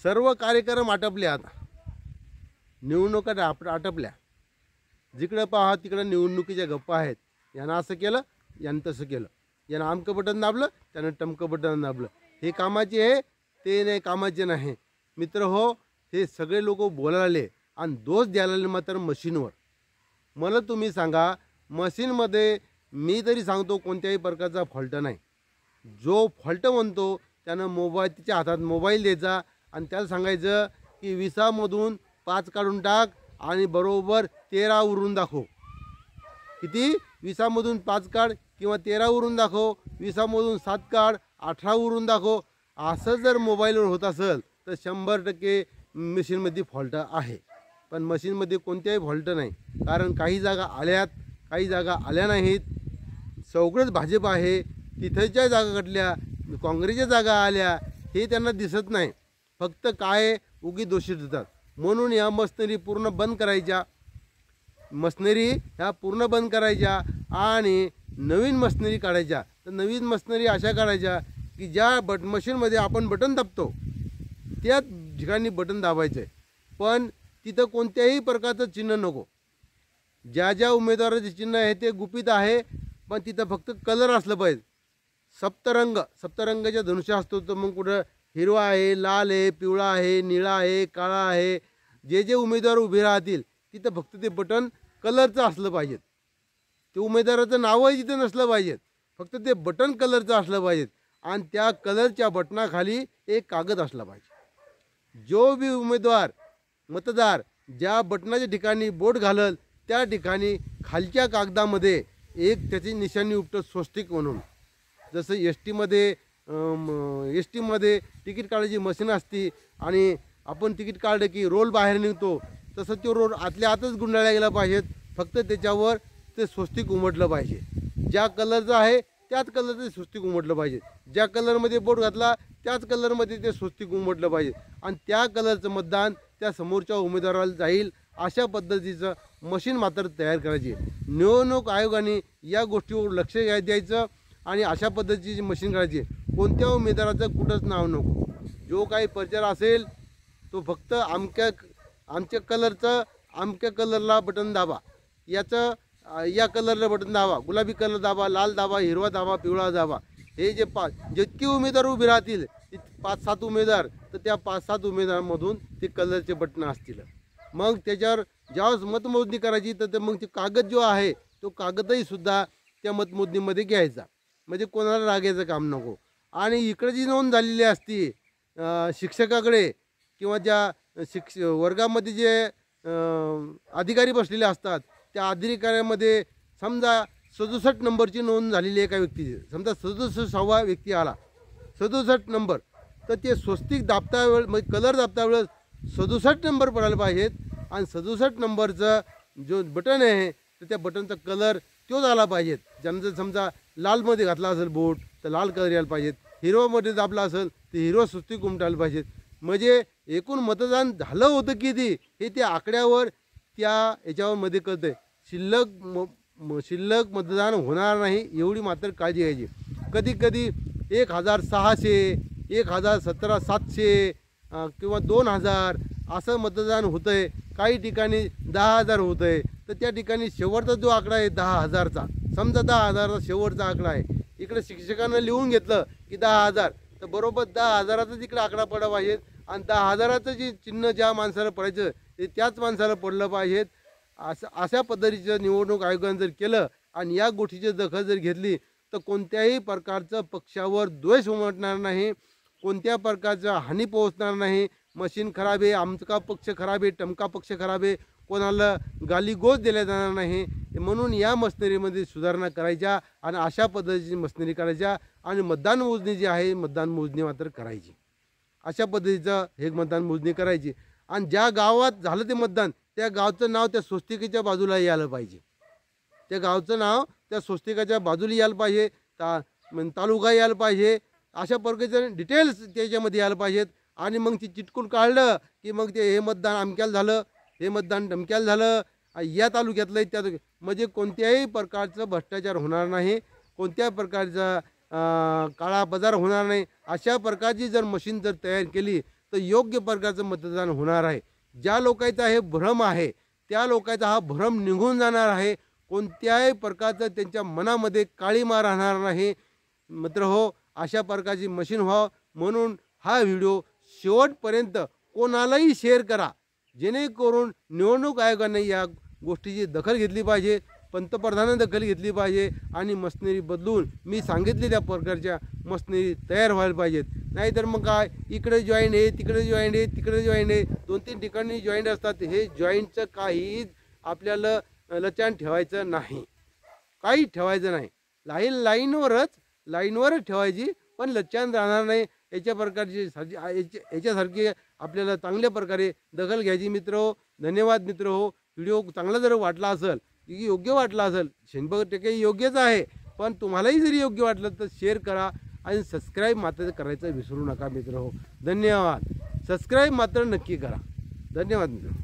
सर्व कार्यक्रम आटपले आता, निवडणुका आटपल्या, जिकडं पहा तिकडं निवडणुकीच्या गप्पा आहेत. यानं असं केलं, यानं तसं केलं, यानं आमकं बटन दाबलं, त्यानं टमकं बटन दाबलं. हे कामाचे आहे, ते नाही कामाचे नाही. मित्र हो, हे सगळे लोक बोलायला आणि दोष द्यायला मात्र मशीनवर. मला तुम्ही सांगा, मशीनमध्ये मी तरी सांगतो कोणत्याही प्रकारचा फॉल्ट नाही. जो फॉल्ट म्हणतो त्यानं तिच्या हातात मोबाईल द्यायचा आणि त्याला सांगायचं की 20मधून 5 काढून टाक आणि बरोबर 13 उरून दाखव. किती? 20मधून 5 काढ किंवा 13 उरून दाखव, 20मधून 7 काढ, 18 उरून दाखव. असं जर मोबाईलवर होत असेल तर 100% मशीनमध्ये फॉल्ट आहे. पण मशीनमध्ये कोणत्याही फॉल्ट नाही, कारण काही जागा आल्यात, काही जागा आल्या नाहीत. सगळंच भाजप आहे. तिथच्या जागा घडल्या, काँग्रेसच्या जागा आल्या, हे त्यांना दिसत नाही. फक्त काय उगी दोषी देतात. म्हणून या मशनरी पूर्ण बंद करायच्या, मशनरी ह्या पूर्ण बंद करायच्या आणि नवीन मशनरी काढायच्या. तर नवीन मशनरी अशा काढायच्या की ज्या मशीनमध्ये आपण बटन दाबतो त्याच ठिकाणी बटन दाबायचं आहे, पण तिथं कोणत्याही प्रकारचं चिन्ह नको. ज्या ज्या उमेदवाराचे चिन्ह आहे ते गुपित आहे, पण तिथं फक्त कलर असलं पाहिजे. सप्तरंगाच्या धनुष्य असतो, तर मग कुठं हिरवा आहे, लाल आहे, पिवळा आहे, निळा आहे, काळा आहे. जे जे उमेदवार उभे राहतील तिथं फक्त ते बटन कलरचं असलं पाहिजे. ते उमेदवाराचं नावही तिथं नसलं पाहिजे, फक्त ते बटन कलरचं असलं पाहिजे. आणि त्या कलरच्या बटनाखाली एक कागद असला पाहिजे. जो बी उमेदवार मतदार ज्या बटनाच्या ठिकाणी बोट घालल त्या ठिकाणी खालच्या कागदामध्ये एक त्याची निशाणी उपटत स्वस्तिक म्हणून. जसं एस टीमध्ये तिकीट काढायची मशीन असते आणि आपण तिकीट काढलं की रोल बाहेर निघतो, तसं तो रोल आतल्या आतच गुंडाळला गेला पाहिजेत. फक्त त्याच्यावर ते स्वस्तिक उमटलं पाहिजे. ज्या कलरचं आहे त्याच कलरचं स्वस्तिक उमटलं पाहिजे. ज्या कलरमध्ये बोट घातला त्याच कलरमध्ये ते स्वस्तिक उमटलं पाहिजे आणि त्या कलरचं मतदान त्या समोरच्या उमेदवाराला जाईल. अशा पद्धतीचं मशीन मात्र तयार करायची. निवडणूक आयोगाने या गोष्टीवर लक्ष द्यायचं आणि अशा पद्धतीची मशीन करायची. कोणत्या उमेदवाराचं कुठंच नाव नको. जो काही प्रचार असेल तो फक्त आमच्या कलरचं, आमच्या कलरला बटन दाबा, या कलरला बटन दाबा, गुलाबी कलर दाबा, लाल दाबा, हिरवा दाबा, पिवळा दाबा. हे जितके उमेदवार उभे राहतील 5-7 उमेदवार, तर त्या 5-7 उमेदवारांमधून ते कलरचे बटन असतील. मग त्याच्यावर ज्यावेळेस मतमोजणी करायची तर मग ते कागद जो आहे तो कागदही सुद्धा त्या मतमोजणीमध्ये घ्यायचा, म्हणजे कोणाला रागायचं काम नको. आणि इकडे जी नोंद झालेली असती शिक्षकाकडे किंवा ज्या वर्गामध्ये जे अधिकारी बसलेले असतात त्या अधिकाऱ्यामध्ये समजा 67 नंबरची नोंद झालेली आहे एका व्यक्तीची, समजा 67वा व्यक्ती आला 67 नंबर, तर ते स्वस्तिक दाबता वेळ म्हणजे कलर दाबता वेळेस 67 नंबर पडायला पाहिजेत. आणि 67 नंबरचं जो बटन आहे तर त्या बटनचा कलर तो झाला पाहिजेत. ज्यांचं समजा लालमध्ये घातला असेल बोट तर लाल कलर यायला पाहिजेत, हिरवामध्ये दाबला असेल तर हिरवा स्वस्तिक उमटायला पाहिजेत. म्हणजे एकूण मतदान झालं होतं किती हे त्या आकड्यावर त्या याच्यावर मध्ये कळतं. शिल्लक मतदान होणार नाही एवढी मात्र काळजी घ्यायची. कधी कधी 1600, 1700 किंवा 2000 असं मतदान होतं आहे. काही ठिकाणी 10,000 होतं आहे. तर त्या ठिकाणी शेवटचा जो आकडा आहे 10,000चा, समजा 10,000चा शेवटचा आकडा आहे. इकडे शिक्षकांना लिहून घेतलं की 10,000, तर बरोबर 10,000चाच इकडे आकडा पडला पाहिजेत. आणि 10,000चं जे चिन्ह ज्या माणसाला पडायचं ते त्याच माणसाला पडलं पाहिजेत. अशा पद्धतीचं निवडणूक आयोगाने जर केलं आणि या गोष्टीची दखल जर घेतली तर कोणत्याही प्रकारचं पक्षावर द्वेष उमटणार नाही, कोणत्या प्रकारचं हानी पोहोचणार नाही. मशीन खराब आहे, आमचा पक्ष खराब आहे, टमका पक्ष खराब आहे, कोणाला गालीगोज दिल्या जाणार नाही. म्हणून या मशिनरीमध्ये सुधारणा करायच्या आणि अशा पद्धतीची मशिनरी करायच्या आणि मतदान मोजणी जी आहे मतदान मोजणी मात्र करायची. अशा पद्धतीचं हे मतदान मोजणी करायची. आणि ज्या गावात झालं ते मतदान त्या गावचं नाव त्या स्वस्तिकेच्या बाजूला यायला पाहिजे. त्या गावचं नाव त्या स्वस्तिकाच्या बाजूला यायला पाहिजे, तालुका यायला पाहिजे. अशा प्रकारचे डिटेल्स त्याच्यामध्ये यायला पाहिजेत. आणि मग ती चिटकून काढलं की मग ते हे मतदान अमक्याला झालं, हे मतदान टमक्याला झालं, या तालुक्यातलं त्या म्हणजे कोणत्याही प्रकारचं भ्रष्टाचार होणार नाही, कोणत्या प्रकारचा काळा बाजार होणार नाही. अशा प्रकारची जर मशीन जर तयार केली तर योग्य प्रकारचं मतदान होणार आहे. ज्या लोकांचा हे भ्रम आहे त्या लोकांचा हा भ्रम निघून जाणार आहे. कोणत्याही प्रकारचं त्यांच्या मनामध्ये काळीमा राहणार नाही. मित्र हो, अशा प्रकारची मशीन व्हावं म्हणून हा व्हिडिओ शेवटपर्यंत कोणालाही शेअर करा, जेणेकरून निवडणूक आयोगाने या गोष्टीची दखल घेतली पाहिजे, पंतप्रधानांनी दखल घेतली पाहिजे आणि मशिनरी बदलून मी सांगितलेल्या प्रकारच्या मशिनरी तयार व्हायला पाहिजेत. नाहीतर मग काय, इकडे जॉईंट आहे, तिकडे जॉईंट आहे, तिकडे जॉईंट आहे, 2-3 ठिकाणी जॉईंट असतात. हे जॉईंटचं काहीच आपल्याला लचाण ठेवायचं नाही, काही ठेवायचं नाही. लाईनवरच ठेवायची, पण लचाण राहणार नाही. याच्यासारखी आपल्याला चांगल्या प्रकारे दखल घ्यायची. मित्र हो, धन्यवाद. मित्र हो, व्हिडिओ चांगला जर वाटला असेल, योग्य वाटला असेल, 100% योग्यच आहे, पण तुम्हालाही जरी योग्य वाटलं तर शेअर करा आणि सबस्क्राईब मात्र करायचं विसरू नका. मित्र हो, धन्यवाद. सबस्क्राईब मात्र नक्की करा. धन्यवाद मित्र.